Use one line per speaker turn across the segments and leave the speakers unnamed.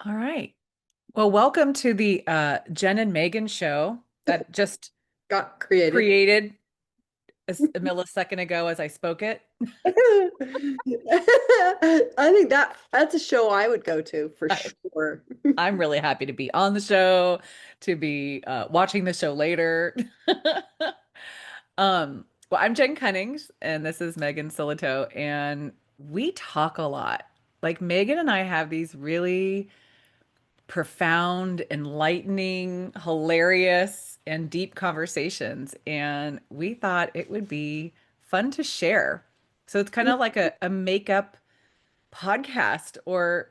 All right. Well, welcome to the Jen and Megan show that just
Got created.
created a millisecond ago as I spoke it.
I think that's a show I would go to for
I,
sure.
I'm really happy to be on the show, to be watching the show later. Well, I'm Jen Cunnings, and this is Megan Sillito, and we talk a lot. Like Megan and I have these really profound, enlightening, hilarious, and deep conversations. And we thought it would be fun to share. So it's kind of like a makeup podcast or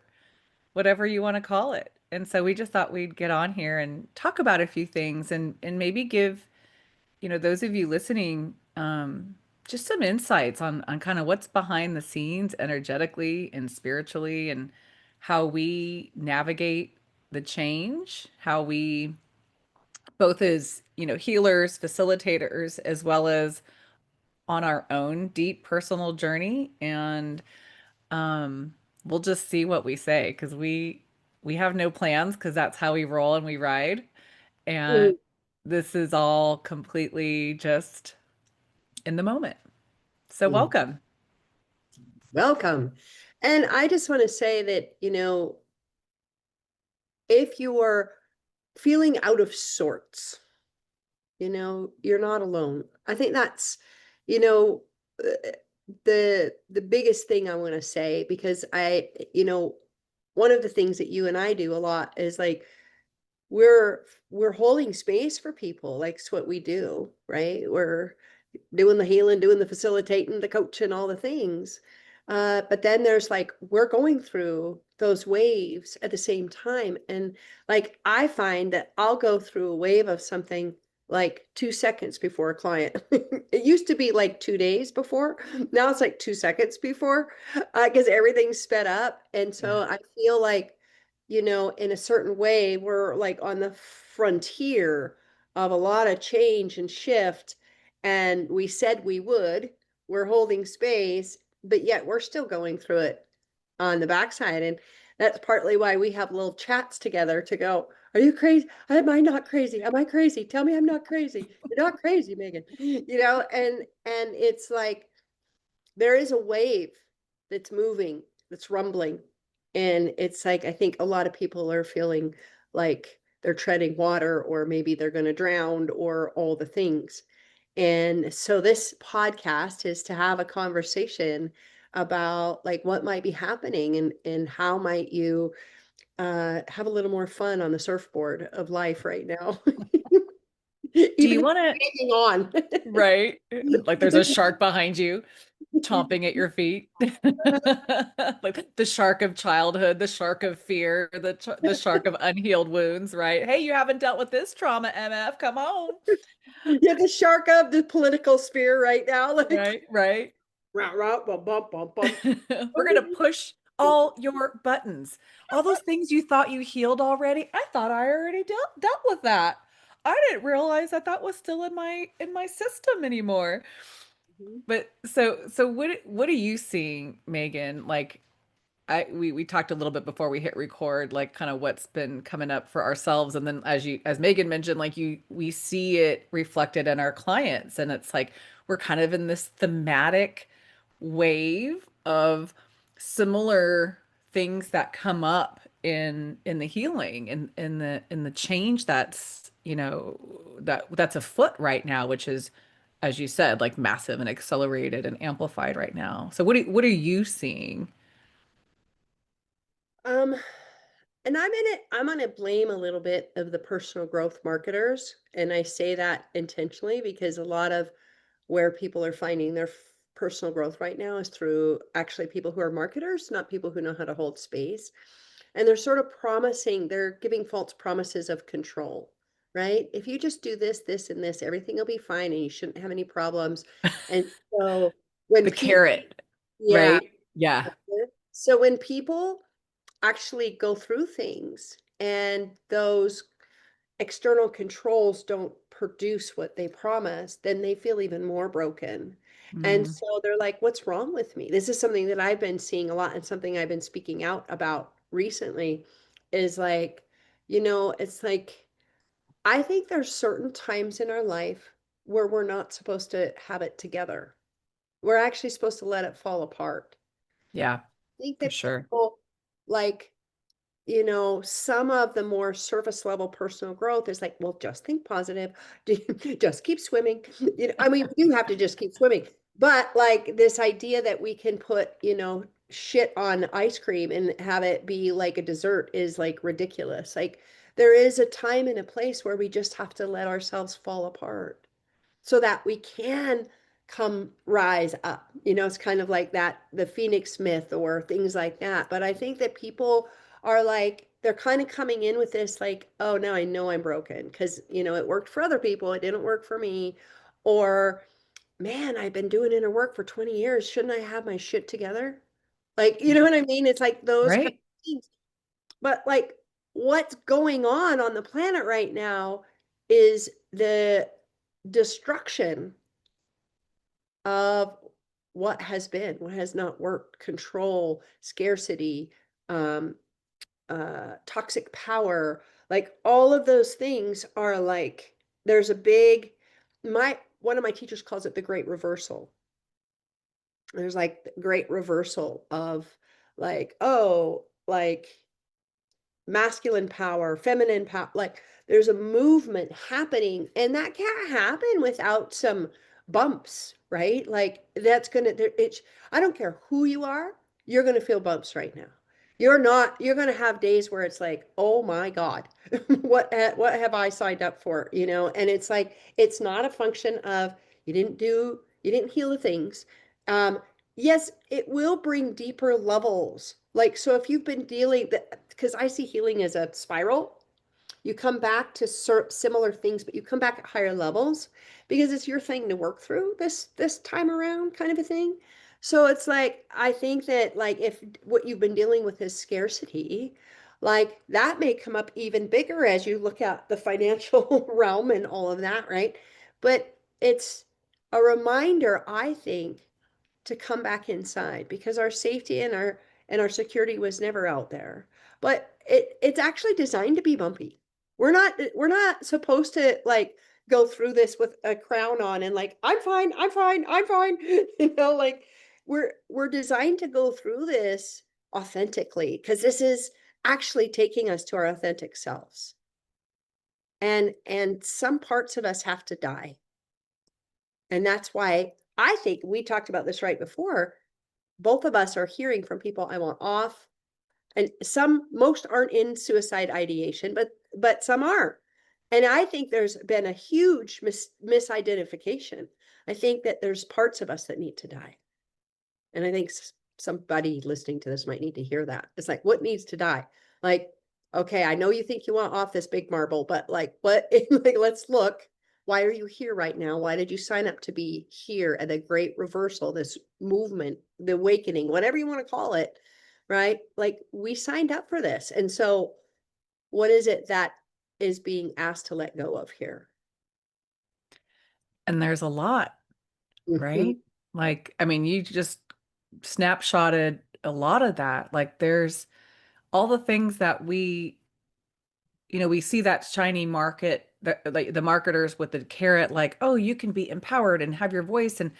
whatever you want to call it. And so we just thought we'd get on here and talk about a few things and maybe give, those of you listening, just some insights on kind of what's behind the scenes energetically and spiritually and how we navigate the change, how we both as, healers, facilitators, as well as on our own deep personal journey. And we'll just see what we say because we have no plans because that's how we roll and we ride. And
Mm,
this is all completely just in the moment. So
mm.
welcome.
Welcome. And I just want to say that, if you are feeling out of sorts, you're not alone. I think that's, you know, uh, the biggest thing I want to say because one of the things that you and I do a lot is like we're holding space for people. Like it's what we do, right? We're doing the healing, doing the facilitating, the coaching, all the things. But then there's like, we're going through those waves at the same time. And like, I find that I'll go through a wave of something like 2 seconds before a client. It used to be like 2 days before. Now it's like 2 seconds before because everything's sped up. And
Yeah.
so I feel like, in a certain way, we're like on the frontier of a lot of change and shift, and we said we would. We're holding space, but yet we're still going through it on the backside. And that's partly why we have little chats together to go, are you crazy? Am I not crazy? Am I crazy? Tell me I'm not crazy. You're not crazy, Megan. And it's like there is a wave that's moving, that's rumbling. And it's like I think a lot of people are feeling like they're treading water, or maybe they're going to drown, or all the things. And so this podcast is to have a conversation about like what might be happening, and how might you have a little more fun on the surfboard of life right now.
Do you
Even if
want to,
you're hanging on.
right? Like there's a shark behind you chomping at your feet. Like the shark of childhood, the shark of fear, the shark of unhealed wounds, right? Hey, you haven't dealt with this trauma, MF. Come on.
Yeah, the shark of the political sphere right now. Like,
Right, right.
rah, rah, bum, bum, bum, bum.
We're gonna push all your buttons. All those things you thought you healed already. I thought I already dealt with that. I didn't realize that that was still in my system anymore. But so what are you seeing, Megan? Like we talked a little bit before we hit record, like kind of what's been coming up for ourselves, and then as Megan mentioned, like we see it reflected in our clients, and it's like we're kind of in this thematic wave of similar things that come up in the healing and in the change that's that's afoot right now, which is, as you said, like massive and accelerated and amplified right now. So what are you seeing?
Um, and I'm gonna blame a little bit of the personal growth marketers. And I say that intentionally because a lot of where people are finding their personal growth right now is through actually people who are marketers, not people who know how to hold space. And they're sort of promising, they're giving false promises of control, right? If you just do this, this, and this, everything will be fine and you shouldn't have any problems. And so when
The
people,
carrot,
yeah.
right? Yeah.
So when people actually go through things and those external controls don't produce what they promise, then they feel even more broken. And
Mm.
so they're like, what's wrong with me? This is something that I've been seeing a lot and something I've been speaking out about recently is like, it's like, I think there's certain times in our life where we're not supposed to have it together. We're actually supposed to let it fall apart.
Yeah,
I think
for
that
sure.
people like, some of the more surface level personal growth is like, well, just think positive, just keep swimming. I mean, we do have to just keep swimming, but like this idea that we can put, shit on ice cream and have it be like a dessert is like ridiculous. Like there is a time and a place where we just have to let ourselves fall apart so that we can come rise up. It's kind of like that, the Phoenix myth or things like that. But I think that people are like, they're kind of coming in with this, like, oh, now I know I'm broken because, it worked for other people. It didn't work for me. Or, man, I've been doing inner work for 20 years. Shouldn't I have my shit together? Like, you know what I mean? It's like those kind
Right?
of things. But like what's going on the planet right now is the destruction of what has been, what has not worked, control, scarcity, um, toxic power, like all of those things are like, there's a big, one of my teachers calls it the great reversal. There's like the great reversal of like, oh, like masculine power, feminine power. Like there's a movement happening, and that can't happen without some bumps, right? Like that's gonna there it's I don't care who you are, you're gonna feel bumps right now. You're gonna have days where it's like, oh my God, what have I signed up for? And it's like it's not a function of you didn't heal the things. Um, yes, it will bring deeper levels. Like, so if you've been dealing that, because I see healing as a spiral, you come back to similar things, but you come back at higher levels because it's your thing to work through this time around, kind of a thing. So it's like I think that like if what you've been dealing with is scarcity, like that may come up even bigger as you look at the financial realm and all of that, right? But it's a reminder, I think, to come back inside because our safety and our security was never out there. But it's actually designed to be bumpy. We're not supposed to like go through this with a crown on and like I'm fine, I'm fine, I'm fine. Like we're designed to go through this authentically because this is actually taking us to our authentic selves. And some parts of us have to die. And that's why I think we talked about this right before. Both of us are hearing from people I want off, and most aren't in suicide ideation, but some are. And I think there's been a huge misidentification. I think that there's parts of us that need to die. And I think somebody listening to this might need to hear that. It's like, what needs to die? Like, okay, I know you think you want off this big marble, but like, what? Like, let's look. Why are you here right now? Why did you sign up to be here at a great reversal, this movement, the awakening, whatever you want to call it, right? Like, we signed up for this. And so, what is it that is being asked to let go of here?
And there's a lot,
Mhm.
right? Like, I mean, you just snapshotted a lot of that. Like, there's all the things that we see that shiny market, like the marketers with the carrot, like, oh, you can be empowered and have your voice. And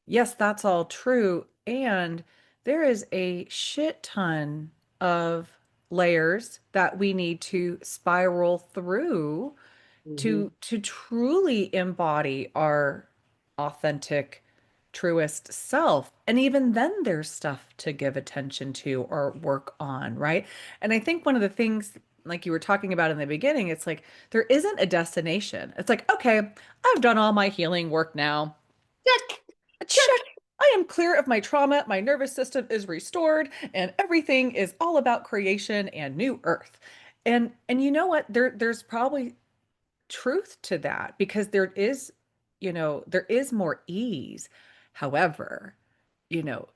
yes, that's all true. And there is a shit ton of layers that we need to spiral through
Mhm.
to truly embody our authentic, truest self. And even then, there's stuff to give attention to or work on, right? And I think one of the things, like you were talking about in the beginning, it's like there isn't a destination. It's like, okay, I've done all my healing work now.
Check,
Check.
check.
I am clear of my trauma. My nervous system is restored, and everything is all about creation and new earth. And you know what? There's probably truth to that because there is more ease. However, you know,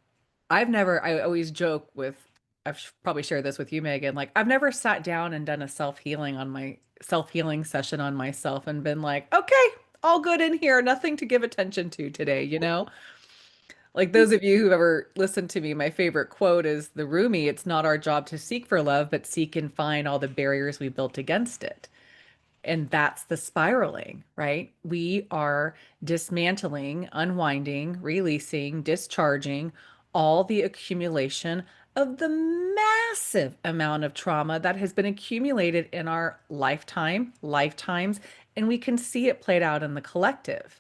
I always joke with, probably shared this with you, Megan, like I've never sat down and done a self-healing session on myself and been like, okay, all good in here, nothing to give attention to today, you know? Like those of you who've ever listened to me, my favorite quote is the Rumi, it's not our job to seek for love, but seek and find all the barriers we built against it. And that's the spiraling, right? We are dismantling, unwinding, releasing, discharging all the accumulation of the massive amount of trauma that has been accumulated in our lifetimes, and we can see it played out in the collective.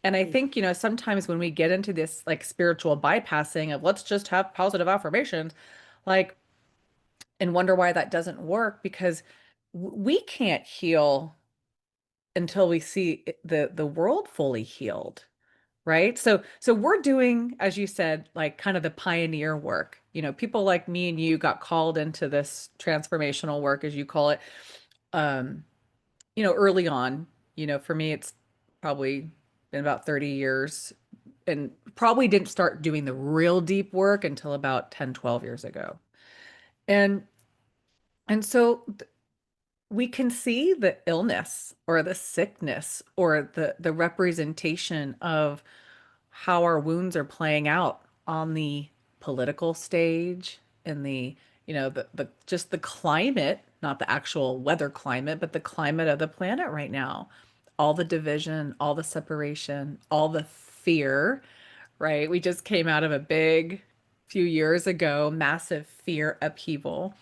And I think, sometimes when we get into this like spiritual bypassing of let's just have positive affirmations, like, and wonder why that doesn't work because we can't heal until we see the world fully healed, right? So we're doing, as you said, like kind of the pioneer work. People like me and you got called into this transformational work, as you call it, um, early on. For me, it's probably been about 30 years and probably didn't start doing the real deep work until about 10, 12 years ago. And so we can see the illness or the sickness or the representation of how our wounds are playing out on the political stage and the just the climate, not the actual weather climate, but the climate of the planet right now. All the division, all the separation, all the fear, right? We just came out of a big few years ago, massive fear upheaval.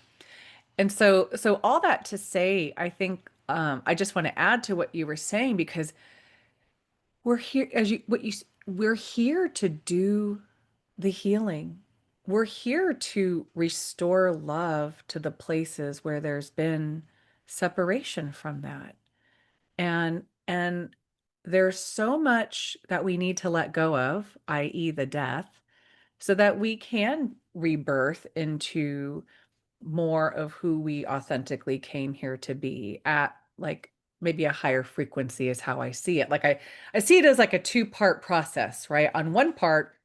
And so all that to say, I think I just want to add to what you were saying because we're here as you what you we're here to do the healing. We're here to restore love to the places where there's been separation from that. And there's so much that we need to let go of, i.e., the death, so that we can rebirth into more of who we authentically came here to be at, like maybe a higher frequency is how I see it. Like I see it as like a two-part process, right? On one part,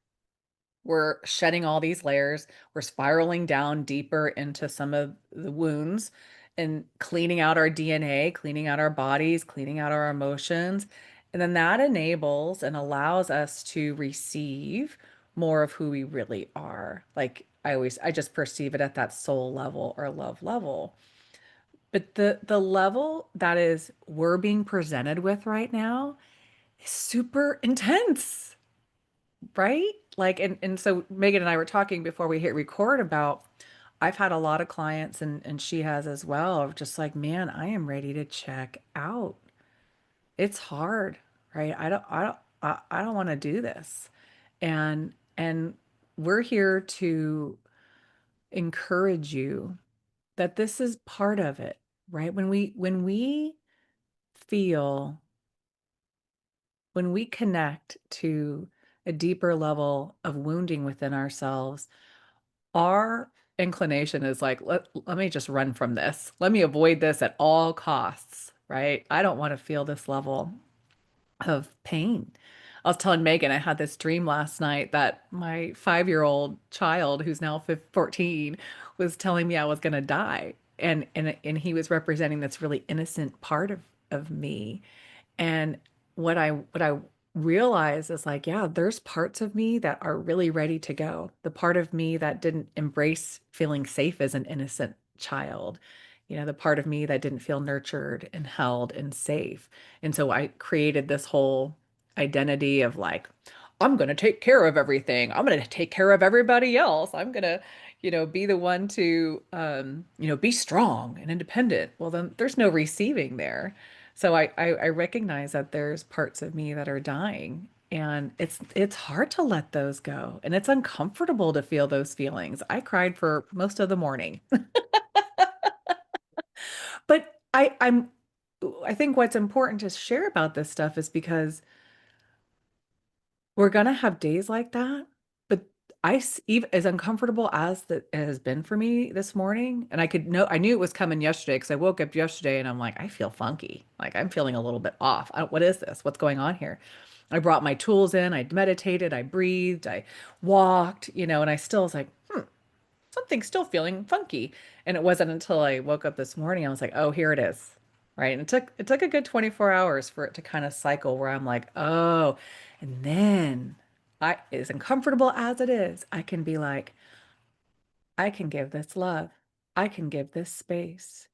we're shedding all these layers, we're spiraling down deeper into some of the wounds and cleaning out our DNA, cleaning out our bodies, cleaning out our emotions. And then that enables and allows us to receive more of who we really are. Like I just perceive it at that soul level or love level. But the level that is we're being presented with right now is super intense, right? Like, and so Megan and I were talking before we hit record about I've had a lot of clients and she has as well of just like, man, I am ready to check out. It's hard, right? I don't want to do this. And we're here to encourage you that this is part of it, right? When we feel when we connect to a deeper level of wounding within ourselves, our inclination is like, let me just run from this. Let me avoid this at all costs, right? I don't want to feel this level of pain. I was telling Megan, I had this dream last night that my 5-year-old child, who's now 14, was telling me I was going to die. And he was representing this really innocent part of me. And what I realize is like, yeah, there's parts of me that are really ready to go. The part of me that didn't embrace feeling safe as an innocent child, the part of me that didn't feel nurtured and held and safe. And so I created this whole identity of like, I'm going to take care of everything. I'm going to take care of everybody else. I'm going to, be the one to, be strong and independent. Well, then there's no receiving there. So I recognize that there's parts of me that are dying, and it's hard to let those go, and it's uncomfortable to feel those feelings. I cried for most of the morning. But I think what's important to share about this stuff is because we're gonna have days like that, but even as uncomfortable as that it has been for me this morning, and I knew it was coming yesterday because I woke up yesterday and I'm like, I feel funky. Like I'm feeling a little bit off. What is this? What's going on here? I brought my tools in, I meditated, I breathed, I walked, and I still was like, something's still feeling funky. And it wasn't until I woke up this morning, I was like, oh, here it is. Right. And it took a good 24 hours for it to kind of cycle where I'm like, oh, and then as uncomfortable as it is, I can be like, I can give this love. I can give this space.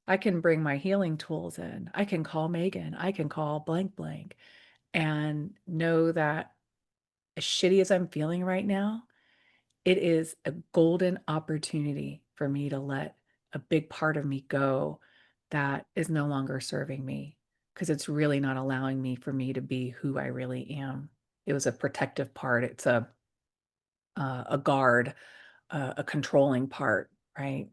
I can bring my healing tools in. I can call Megan. I can call blank blank and know that as shitty as I'm feeling right now, it is a golden opportunity for me to let a big part of me go that is no longer serving me because it's really not allowing me for me to be who I really am. It was a protective part. It's a guard, a controlling part, right?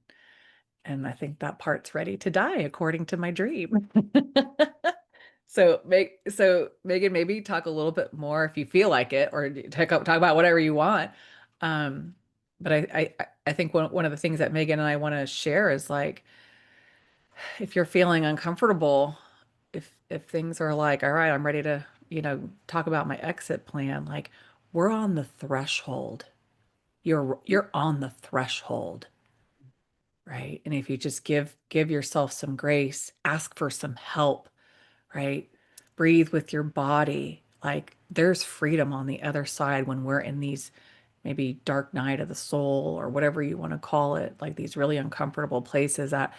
And I think that part's ready to die according to my dream. So Megan, maybe talk a little bit more if you feel like it, or talk about whatever you want. Um, but I think one of the things that Megan and I want to share is like, if you're feeling uncomfortable, if things are like, all right, I'm ready to, talk about my exit plan, like we're on the threshold. You're on the threshold, right? And if you just give yourself some grace, ask for some help, right? Breathe with your body. Like there's freedom on the other side when we're in these maybe dark night of the soul or whatever you want to call it, like these really uncomfortable places that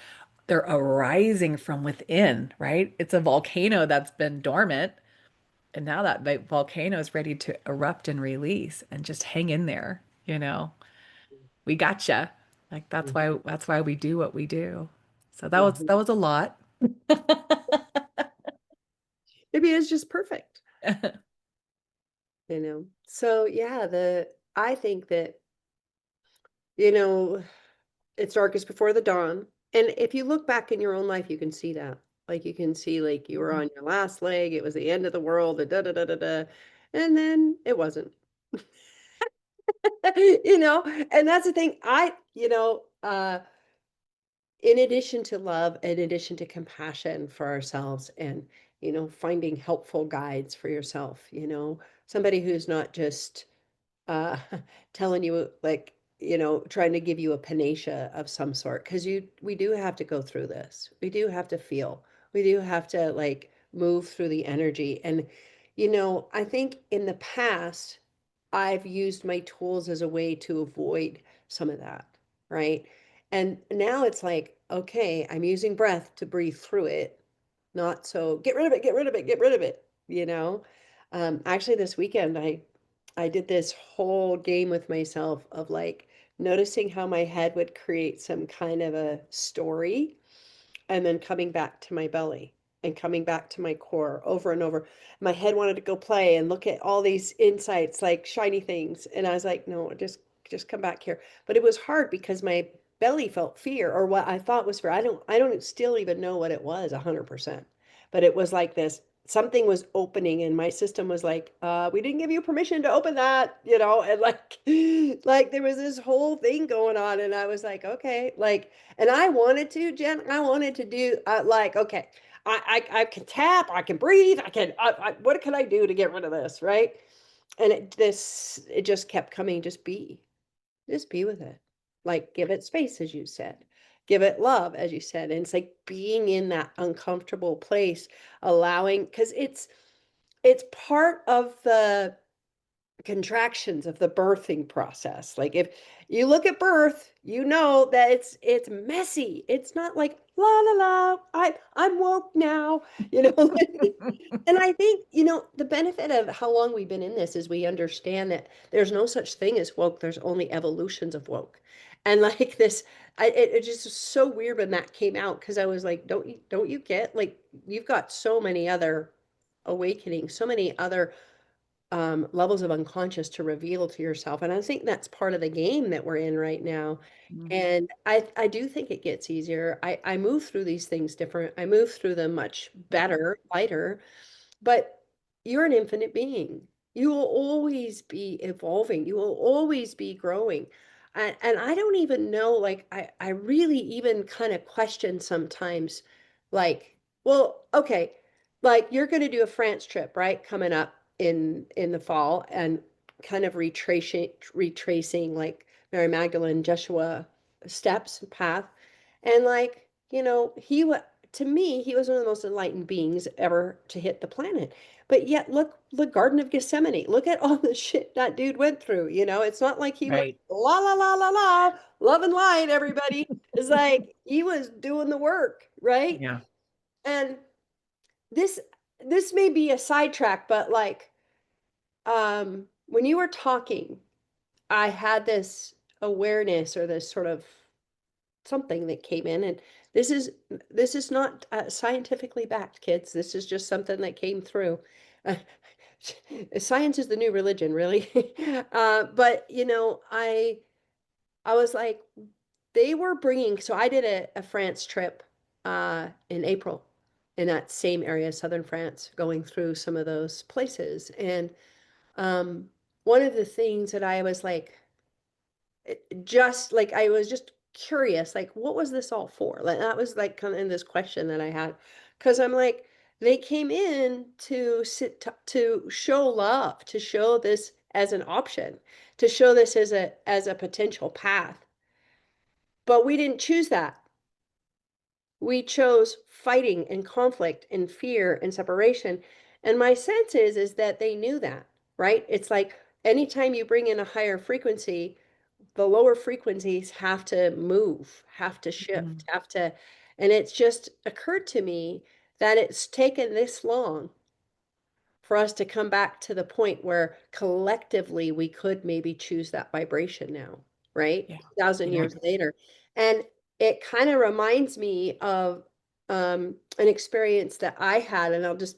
they're arising from within, right? It's a volcano that's been dormant. And now that volcano is ready to erupt and release and just hang in there, we gotcha. Like
Mhm.
that's why we do what we do. So
Mhm.
that was a lot.
Maybe it's just perfect, you know? So yeah, I think that, you know, it's darkest before the dawn. And if you look back in your own life, you can see that. Like you can see like you were on your last leg, it was the end of the world, da da da da da. And then it wasn't. And that's the thing. In addition to love, in addition to compassion for ourselves and, finding helpful guides for yourself, somebody who's not just uh telling you like, trying to give you a panacea of some sort. Because we do have to go through this. We do have to feel. We do have to like move through the energy. And, I think in the past, I've used my tools as a way to avoid some of that, right? And now it's like, okay, I'm using breath to breathe through it, not so get rid of it, get rid of it, get rid of it, you know? Actually, this weekend, I did this whole game with myself of like noticing how my head would create some kind of a story and then coming back to my belly and coming back to my core over and over. My head wanted to go play and look at all these insights, like shiny things. And I was like, no, just come back here. But it was hard because my belly felt fear or what I thought was fear. I don't still even know what it was 100%. But it was like this something was opening and my system was like, we didn't give you permission to open that, and like like there was this whole thing going on and I was like, okay, like and I wanted to, Jen, I wanted to do like, okay, I can tap, I can breathe, what can I do to get rid of this, right? And it just kept coming, just be with it. Like give it space, as you said. Give it love, as you said. And it's like being in that uncomfortable place, allowing, because it's part of the contractions of the birthing process. Like if you look at birth, you know that it's messy. It's not like la la la. I'm woke now, you know. And I think, the benefit of how long we've been in this is we understand that there's no such thing as woke. There's only evolutions of woke. And like this, it just was so weird when that came out because I was like, don't you get like you've got so many other awakenings, so many other levels of unconscious to reveal to yourself. And I think that's part of the game that we're in right now.
Mhm.
And I do think it gets easier. I move through these things different. I move through them much better, lighter, but you're an infinite being. You will always be evolving. You will always be growing. And I don't even know, like, I really even kind of question sometimes, like, well, okay, like you're going to do a France trip, right? Coming up in the fall and kind of retracing like Mary Magdalene, Joshua steps, path. And like, to me, he was one of the most enlightened beings ever to hit the planet. But yet, look, the Garden of Gethsemane. Look at all the shit that dude went through. You know, it's not like he was
Right.
la la la la la, love and light, everybody. It's like he was doing the work, right?
Yeah.
And this this may be a sidetrack, but like when you were talking, I had this awareness or this sort of something that came in, and this is this is not scientifically backed, kids. This is just something that came through. uh, Science is the new religion, really. But you know, I was like, they were bringing, so I did a France trip in April in that same area, southern France, going through some of those places. And um one of the things that I was like, just like I was just curious, like what was this all for? Like that was like kind of in this question that I had, because I'm like, they came in to to show love, to show this as an option, to show this as a potential path. But we didn't choose that. We chose fighting and conflict and fear and separation. And my sense is that they knew that, right? It's like anytime you bring in a higher frequency, the lower frequencies have to move, have to shift,
Mhm.
have to, and it's just occurred to me that it's taken this long for us to come back to the point where collectively we could maybe choose that vibration now, right?
Yeah.
2,000
Yeah.
years later. And it kind of reminds me of an experience that I had, and I'll just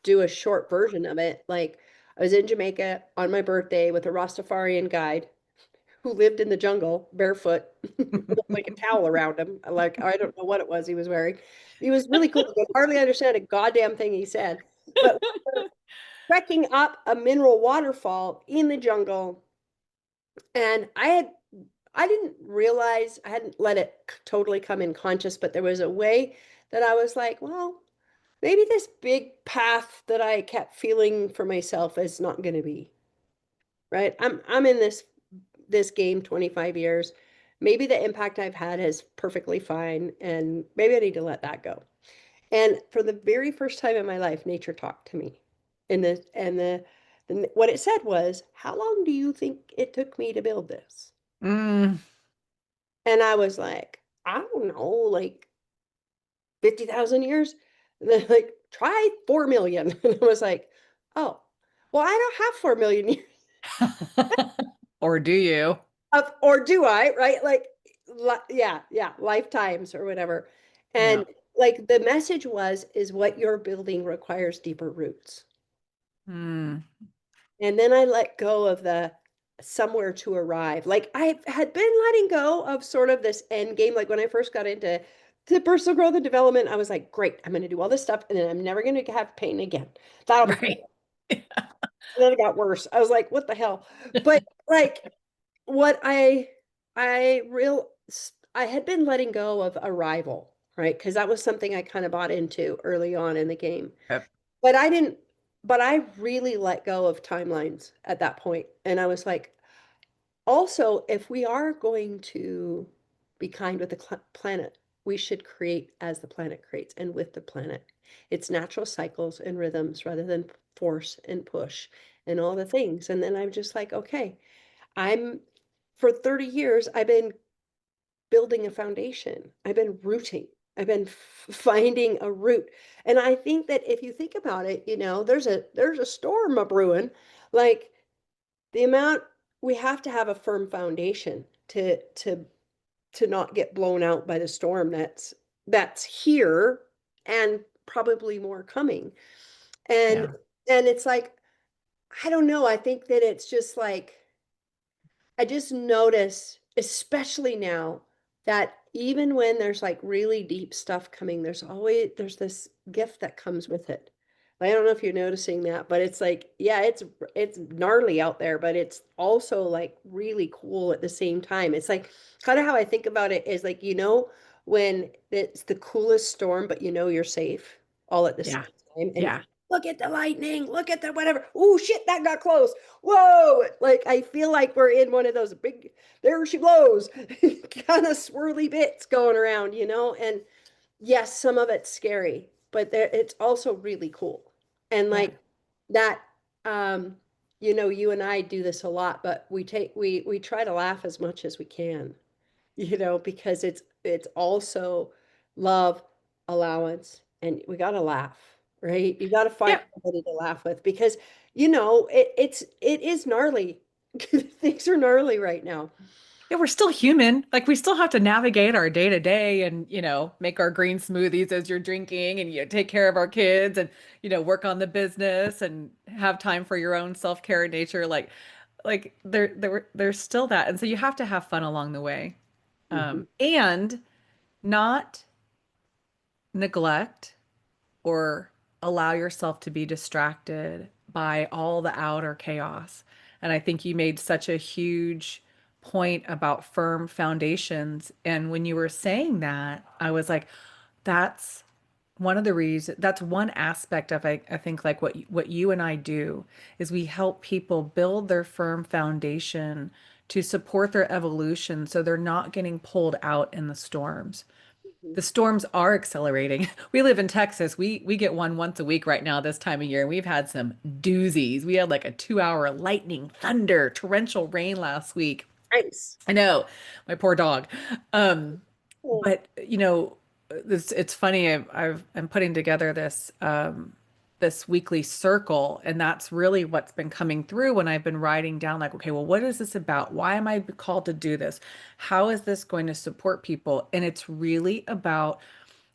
do a short version of it. Like, I was in Jamaica on my birthday with a Rastafarian guide who lived in the jungle barefoot with like a towel around him. Like, I don't know what it was he was wearing. He was really cool. I could hardly understand a goddamn thing he said. But trekking up a mineral waterfall in the jungle, and I didn't realize, I hadn't let it totally come in conscious, but there was a way that I was like, well, maybe this big path that I kept feeling for myself is not going to be right. I'm in this game 25 years. Maybe the impact I've had is perfectly fine, and maybe I need to let that go. And for the very first time in my life, nature talked to me. And what it said was, "How long do you think it took me to build this?"
Mm.
And I was like, "I don't know, like 50,000 years." And they're like, "Try 4 million." And I was like, "Oh, well, I don't have 4 million years
Or do you?
of, or do I?" Right? Like, yeah, yeah, lifetimes or whatever.
Yeah.
And like the message was, is what you're building requires deeper roots.
Mm.
And then I let go of the somewhere to arrive. Like I had been letting go of sort of this end game. Like when I first got into personal growth and development, I was like, great, I'm going to do all this stuff and then I'm never going to have pain again. That'll be great.
Right.
And then it got worse. I was like, what the hell? But like what I real I had been letting go of arrival, right? Because that was something I kind of bought into early on in the game.
Yep.
But I didn't, but I really let go of timelines at that point. And I was like, also, if we are going to be kind with the planet, we should create as the planet creates and with the planet. It's natural cycles and rhythms rather than force and push and all the things. And then I'm just like, okay, I'm for 30 years, I've been building a foundation. I've been rooting. I've been finding a root. And I think that if you think about it, you know, there's a storm a brewing. Like the amount we have to have a firm foundation to not get blown out by the storm that's here and probably more coming. And
Yeah.
and it's like, I don't know, I think that it's just like I just notice, especially now, that even when there's like really deep stuff coming, there's this gift that comes with it. I don't know if you're noticing that, but it's like, yeah, it's gnarly out there, but it's also like really cool at the same time. It's like kind of how I think about it is like, you know, when it's the coolest storm, but you know you're safe all at the same
Yeah.
time. And
Yeah.
look at the lightning, look at the whatever. Oh shit, that got close. Whoa, like I feel like we're in one of those big, there she blows, kind of swirly bits going around, you know? And yes, some of it's scary, but it's also really cool. And
Yeah.
like that, um, you know, you and I do this a lot, but we try to laugh as much as we can, you know, because it's also love, allowance, and we got to laugh, right? You got to find
Yeah.
somebody to laugh with because, you know, it is gnarly. Things are gnarly right now.
Yeah, we're still human. Like we still have to navigate our day to day and, make our green smoothies as you're drinking and take care of our kids and, work on the business and have time for your own self-care and nature. Like there's still that. And so you have to have fun along the way.
Mhm.
And not neglect or allow yourself to be distracted by all the outer chaos. And I think you made such a huge point about firm foundations. And when you were saying that, I was like, that's one of the reasons, that's one aspect of I think like what you and I do is we help people build their firm foundation to support their evolution so they're not getting pulled out in the storms.
Mhm.
The storms are accelerating. We live in Texas. We get one once a week right now this time of year, and we've had some doozies. We had like a 2 hour lightning, thunder, torrential rain last week.
Nice.
I know, my poor dog. Um,
Oh.
but it's funny. I'm putting together this weekly circle, and that's really what's been coming through when I've been writing down like, okay, well, what is this about? Why am I called to do this? How is this going to support people? And it's really about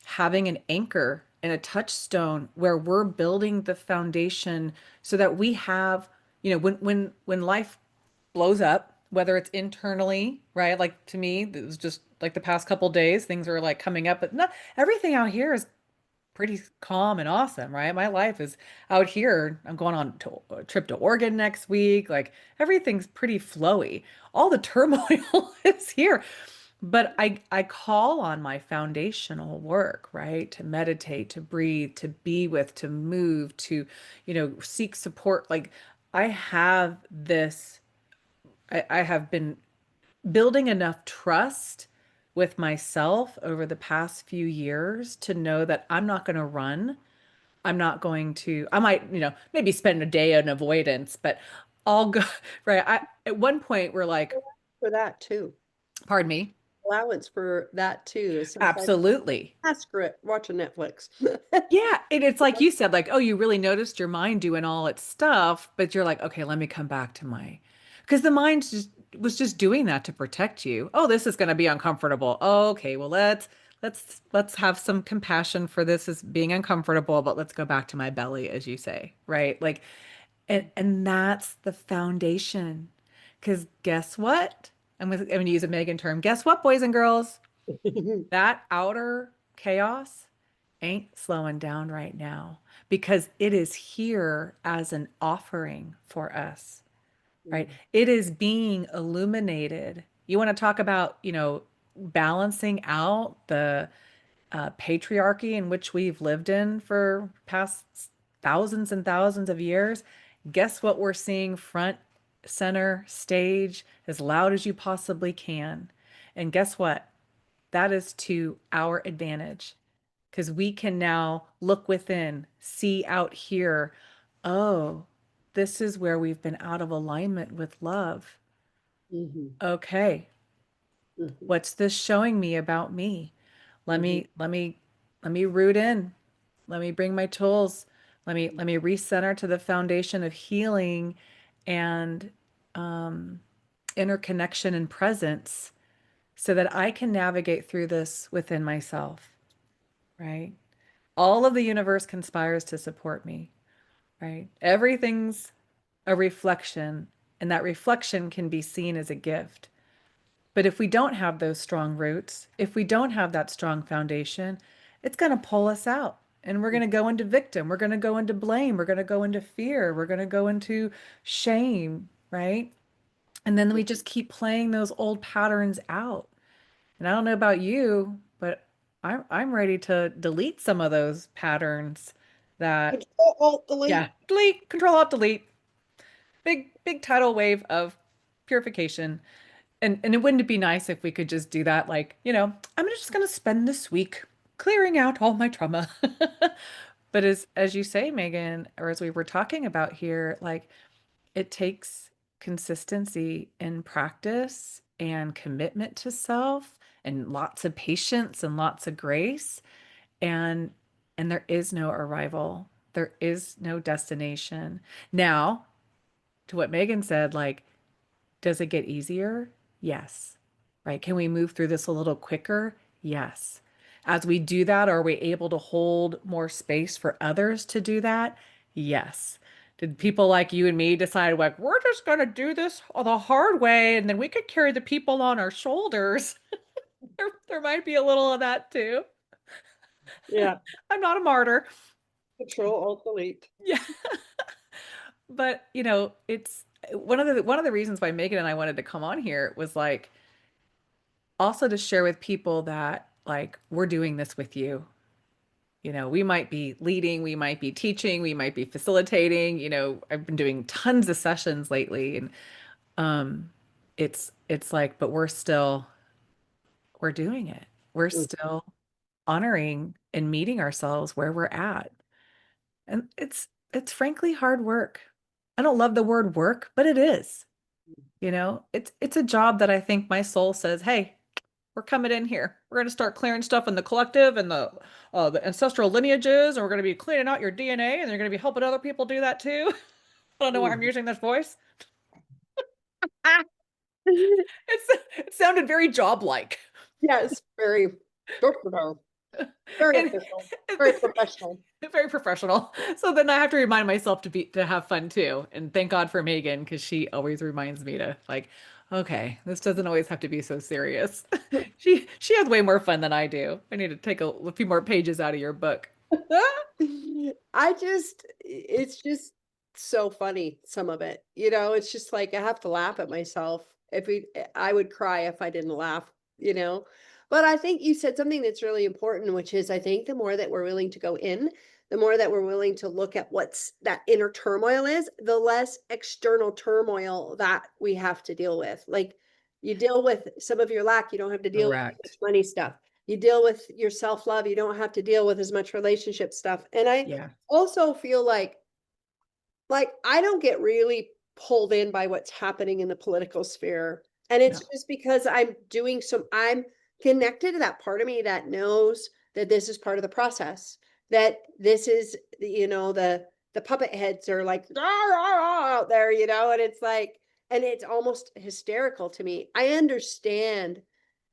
having an anchor and a touchstone where we're building the foundation so that we have, when life blows up, whether it's internally, right? Like to me, it was just like the past couple days, things are like coming up, but not everything out here is pretty calm and awesome, right? My life is out here. I'm going on to a trip to Oregon next week. Like everything's pretty flowy. All the turmoil is here. But I call on my foundational work, right? To meditate, to breathe, to be with, to move, to, seek support. Like I have this, I have been building enough trust with myself over the past few years to know that I'm not going to run. I'm not going to, I might, maybe spend a day in avoidance, but I'll go, right? At one point, we're like,
For that too.
pardon me.
Allowance for that too is sometimes
Absolutely.
screw it, watching Netflix.
Yeah, and it's like you said, like, oh, you really noticed your mind doing all its stuff, but you're like, okay, let me come back to because the mind just was just doing that to protect you. Oh, this is going to be uncomfortable. Oh, okay, well, let's have some compassion for this as being uncomfortable, but let's go back to my belly, as you say, right? Like, and that's the foundation. Because guess what? I'm gonna use a Megan term. Guess what, boys and girls? That outer chaos ain't slowing down right now because it is here as an offering for us, right? It is being illuminated. You want to talk about, balancing out the patriarchy in which we've lived in for past thousands and thousands of years? Guess what we're seeing front, center, stage, as loud as you possibly can. And guess what? That is to our advantage because we can now look within, see out here. Oh, this is where we've been out of alignment with love.
Mhm,
Okay,
mhm,
what's this showing me about me? Let
mhm,
me let me let me root in. Let me bring my tools. Let me recenter to the foundation of healing and interconnection and presence so that I can navigate through this within myself, right? All of the universe conspires to support me, right? Everything's a reflection, and that reflection can be seen as a gift. But if we don't have those strong roots, if we don't have that strong foundation, it's going to pull us out. And we're going to go into victim. We're going to go into blame. We're going to go into fear. We're going to go into shame, right? And then we just keep playing those old patterns out. And I don't know about you, but I'm ready to delete some of those patterns that,
Control Alt
yeah,
Delete.
delete, control alt delete. Big tidal wave of purification. And it wouldn't it be nice if we could just do that like, I'm just gonna spend this week clearing out all my trauma. But as you say, Megan, or as we were talking about here, like it takes consistency in practice and commitment to self and lots of patience and lots of grace. And there is no arrival. There is no destination. Now, to what Megan said, like, does it get easier? Yes. Right? Can we move through this a little quicker? Yes. As we do that, are we able to hold more space for others to do that? Yes. Did people like you and me decide, like, we're just going to do this the hard way and then we could carry the people on our shoulders? There might be a little of that too.
Yeah.
I'm not a martyr.
Control Alt Delete.
Yeah. But, it's one of the reasons why Megan and I wanted to come on here was like also to share with people that like we're doing this with you. We might be leading, we might be teaching, we might be facilitating. I've been doing tons of sessions lately and um it's like, but we're doing it. We're
Mm.
still honoring and meeting ourselves where we're at. And it's frankly hard work. I don't love the word work, but it is. It's a job that I think my soul says, "Hey, we're coming in here. We're going to start clearing stuff in the collective and the ancestral lineages, and we're going to be cleaning out your DNA, and you're going to be helping other people do that too." I don't know why I'm
Mm.
using this voice. It sounded very job-like.
Yes, very, very
And
official, very professional.
very professional. So then I have to remind myself to have fun too. And thank God for Megan because she always reminds me to like, okay, this doesn't always have to be so serious. She has way more fun than I do. I need to take a few more pages out of your book.
It's just so funny, some of it. It's just like I have to laugh at myself. I would cry if I didn't laugh, you know. But I think you said something that's really important, which is I think the more that we're willing to go in, the more that we're willing to look at what's that inner turmoil is, the less external turmoil that we have to deal with. Like you deal with some of your lack, you don't have to deal with
Correct.
this money stuff. You deal with your self-love, you don't have to deal with as much relationship stuff. And I
Yeah.
also feel like I don't get really pulled in by what's happening in the political sphere. And it's
No.
just because I'm connected to that part of me that knows that this is part of the process, that this is, the puppet heads are like "Rah, rah, rah," out there, and it's like, and it's almost hysterical to me. I understand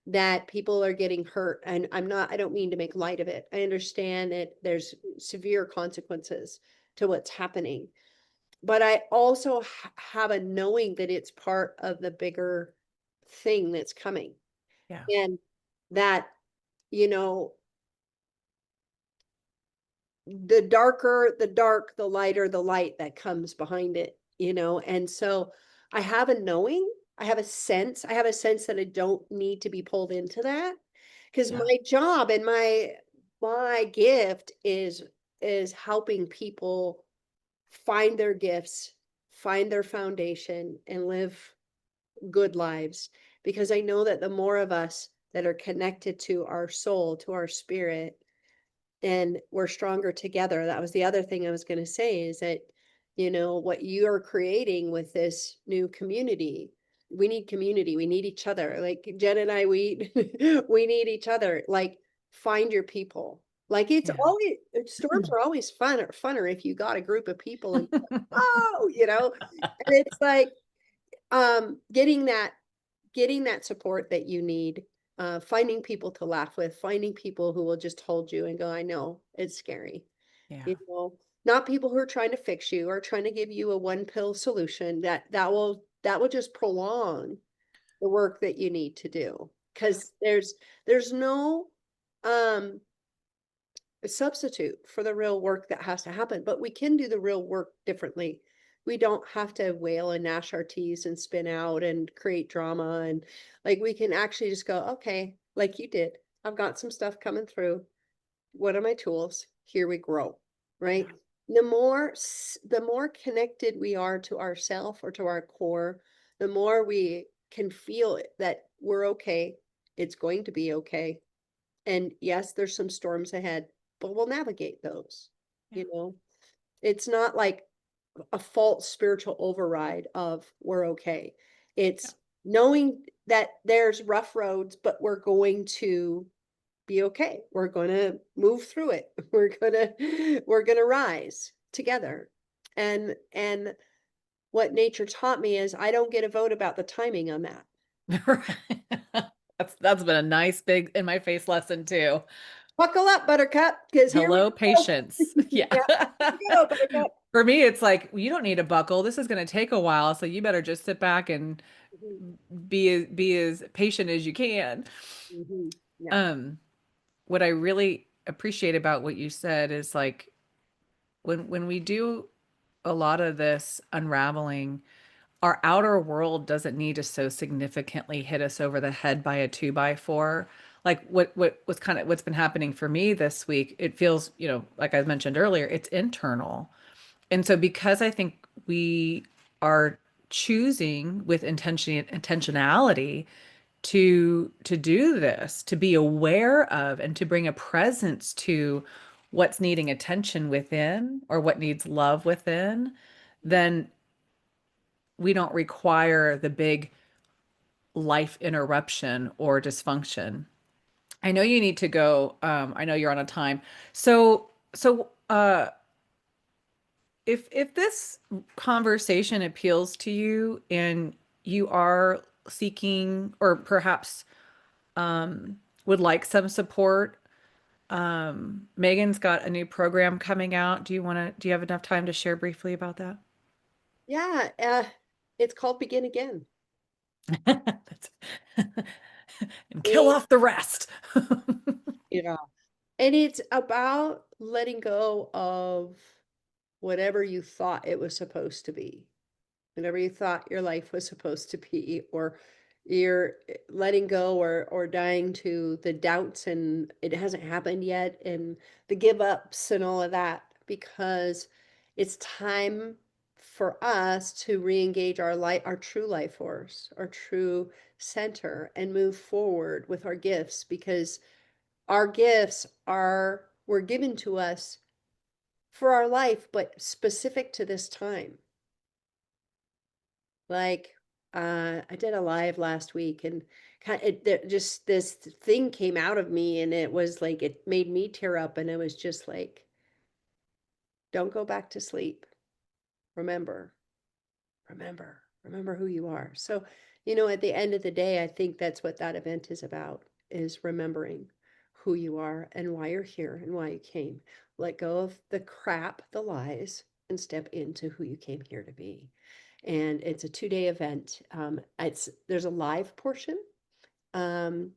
that people are getting hurt, and I don't mean to make light of it. I understand that there's severe consequences to what's happening, but I also have a knowing that it's part of the bigger thing that's coming,
Yeah.
and that, you know the darker the dark, the lighter the light that comes behind it, and so I have a knowing, I have a sense that I don't need to be pulled into that, because
Yeah.
my job and my gift is helping people find their gifts, find their foundation, and live good lives, because I know that the more of us that are connected to our soul, to our spirit, and we're stronger together. That was the other thing I was going to say, is that, what you're creating with this new community, we need community. We need each other. Like Jen and I, we, we need each other. Like find your people. Like
Yeah.
storms are always funner if you got a group of people and, oh, and it's like, getting that support that you need, finding people to laugh with, finding people who will just hold you and go, I know it's scary,
Yeah.
you know, not people who are trying to fix you or trying to give you a one pill solution that will just prolong the work that you need to do. Because there's no um a substitute for the real work that has to happen, but we can do the real work differently. We don't have to wail and gnash our teeth and spin out and create drama. And like, we can actually just go, okay, like you did, I've got some stuff coming through. What are my tools? Here we grow, right?
Yeah.
The more connected we are to ourself or to our core, the more we can feel that we're okay. It's going to be okay, And yes, there's some storms ahead, but we'll navigate those.
Yeah.
You know, it's not like a false spiritual override of we're okay.
Yeah.
It's knowing that there's rough roads, but we're going to be okay. We're going to move through it. We're going to rise together. And what nature taught me is I don't get a vote about the timing on that.
Right. That's been a nice big in my face lesson too.
Buckle up, Buttercup, because here we
Hello,
go.
patience. Yeah.
Yeah, here we go, Buttercup.
For me, it's like you don't need a buckle. This is going to take a while, so you better just sit back and
Mhm,
be as patient as you can.
mhm. Yeah.
Um, what I really appreciate about what you said is like when we do a lot of this unraveling, our outer world doesn't need to so significantly hit us over the head by a two by four. Like what's been happening for me this week, it feels, like I mentioned earlier, it's internal. And so because I think we are choosing with intentionality to do this, to be aware of and to bring a presence to what's needing attention within or what needs love within, then we don't require the big life interruption or dysfunction. I know you need to go. I know you're on a time. So if this conversation appeals to you and you are seeking or perhaps would like some support, Megan's got a new program coming out. Do you have enough time to share briefly about that?
Yeah, it's called Begin Again.
That's- and kill
And,
off the rest.
yeah. And it's about letting go of whatever you thought it was supposed to be, whatever you thought your life was supposed to be, or you're letting go or dying to the doubts and it hasn't happened yet and the give ups and all of that, because it's time for us to re-engage our light, our true life force, our true center, and move forward with our gifts, because our gifts were given to us for our life, but specific to this time. Like, I did a live last week and just this thing came out of me and it was like, it made me tear up and it was just like, don't go back to sleep. Remember, remember who you are. So, at the end of the day, I think that's what that event is about, is remembering who you are and why you're here and why you came. Let go of the crap, the lies, and step into who you came here to be. And it's a 2-day event. There's a live portion, um,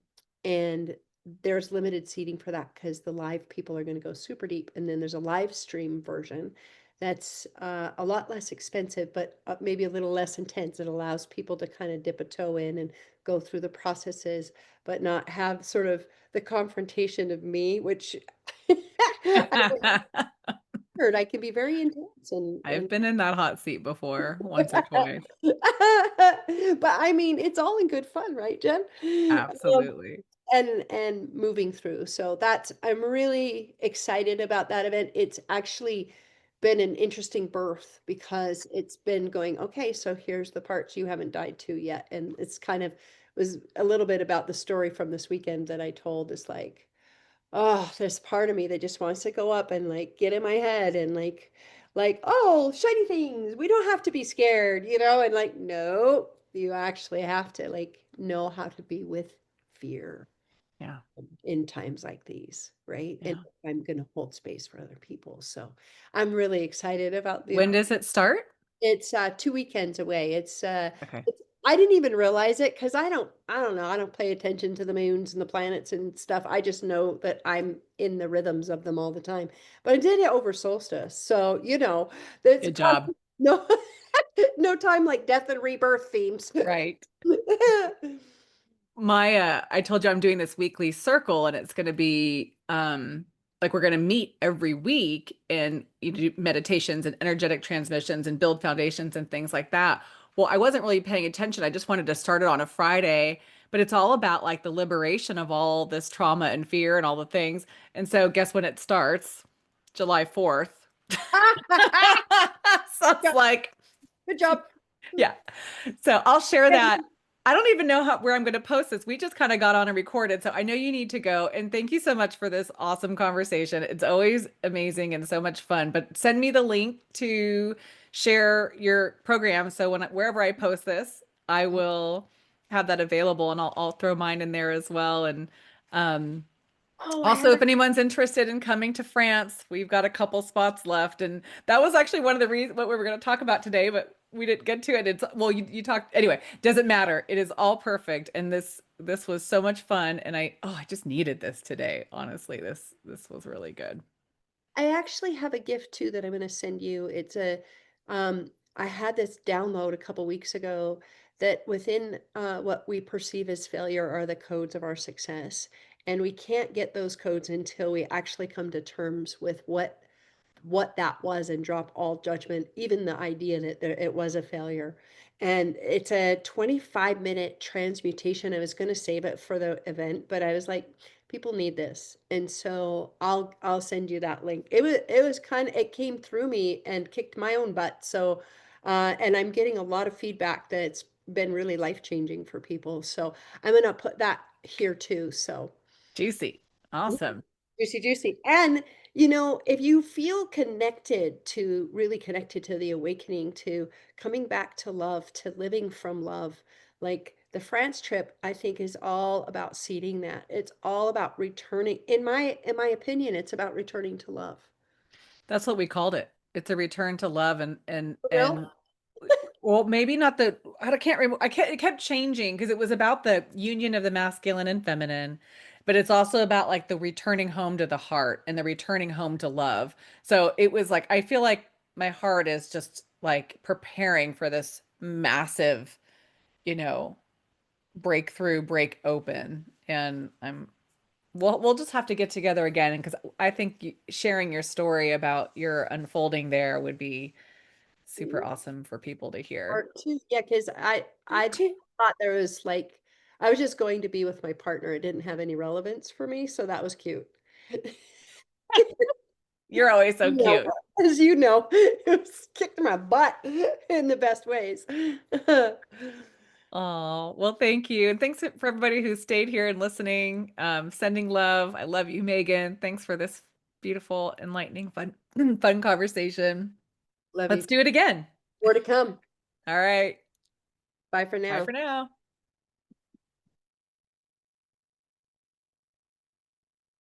and there's limited seating for that because the live people are going to go super deep. And then there's a live stream version that's a lot less expensive, but maybe a little less intense. It allows people to kind of dip a toe in and go through the processes, but not have sort of the confrontation of me, which I heard I can be very intense
I've
and
been in that hot seat before, once or twice.
But I mean, it's all in good fun, right, Jen?
Absolutely.
And moving through. So I'm really excited about that event. It's actually been an interesting birth because it's been going, okay, so here's the parts you haven't died to yet. And it's kind of was a little bit about the story from this weekend that I told. Is like, oh, there's part of me that just wants to go up and like get in my head and oh, shiny things. We don't have to be scared, and like, no, you actually have to like know how to be with fear
Yeah.
in times like these, right? And
Yeah.
I'm going to hold space for other people. So I'm really excited about the
When does it start?
it's 2 weekends away.
Okay.
I didn't even realize it because I don't know. I don't pay attention to the moons and the planets and stuff. I just know that I'm in the rhythms of them all the time. But I did it over solstice. So, there's
Good job.
no no time like death and rebirth themes.
Right. I told you I'm doing this weekly circle and it's going to be like we're going to meet every week and you do meditations and energetic transmissions and build foundations and things like that. Well, I wasn't really paying attention. I just wanted to start it on a Friday, but it's all about like the liberation of all this trauma and fear and all the things. And so guess when it starts? July 4th. So it's like,
Good job.
yeah. So I'll share that. I don't even know where I'm going to post this. We just kind of got on and recorded. So I know you need to go. And thank you so much for this awesome conversation. It's always amazing and so much fun. But send me the link to share your program. So wherever I post this, I will have that available and I'll throw mine in there as well. And um,
Oh, I
also,
haven't.
if anyone's interested in coming to France, we've got a couple spots left. And that was actually one of the reasons what we were going to talk about today, but we didn't get to it. It's well, you talked anyway, doesn't matter. It is all perfect. And this was so much fun. And I just needed this today. Honestly, this was really good.
I actually have a gift too that I'm going to send you. I had this download a couple weeks ago that within what we perceive as failure are the codes of our success. And we can't get those codes until we actually come to terms with what that was and drop all judgment, even the idea that it was a failure. And it's a 25-minute transmutation. I was going to save it for the event, but I was like, people need this. And so I'll send you that link. It was kind of, it came through me and kicked my own butt. So and I'm getting a lot of feedback that's been really life-changing for people. So I'm going to put that here too. So
Juicy. Awesome.
juicy, juicy. And, if you feel connected to, really connected to the awakening, to coming back to love, to living from love, like the France trip, I think is all about seeding that. It's all about returning. In my opinion, it's about returning to love.
That's what we called it. It's a return to love
For real?
and well, maybe not the I can't remember. I can't, it kept changing because it was about the union of the masculine and feminine, but it's also about like the returning home to the heart and the returning home to love. So it was like I feel like my heart is just like preparing for this massive, you know, breakthrough, break open. And we'll just have to get together again because I think sharing your story about your unfolding there would be super awesome for people to hear.
Part two. Yeah, because I thought there was like I was just going to be with my partner. It didn't have any relevance for me, so that was cute.
You're always so
No,
cute.
as you know, it was kicked my butt in the best ways.
Oh, well, thank you. And thanks for everybody who stayed here and listening. Sending love. I love you, Megan. Thanks for this beautiful, enlightening, fun, fun conversation.
Love you
Let's
too.
do it again.
More to come.
All right.
Bye for
Bye
now.
for now.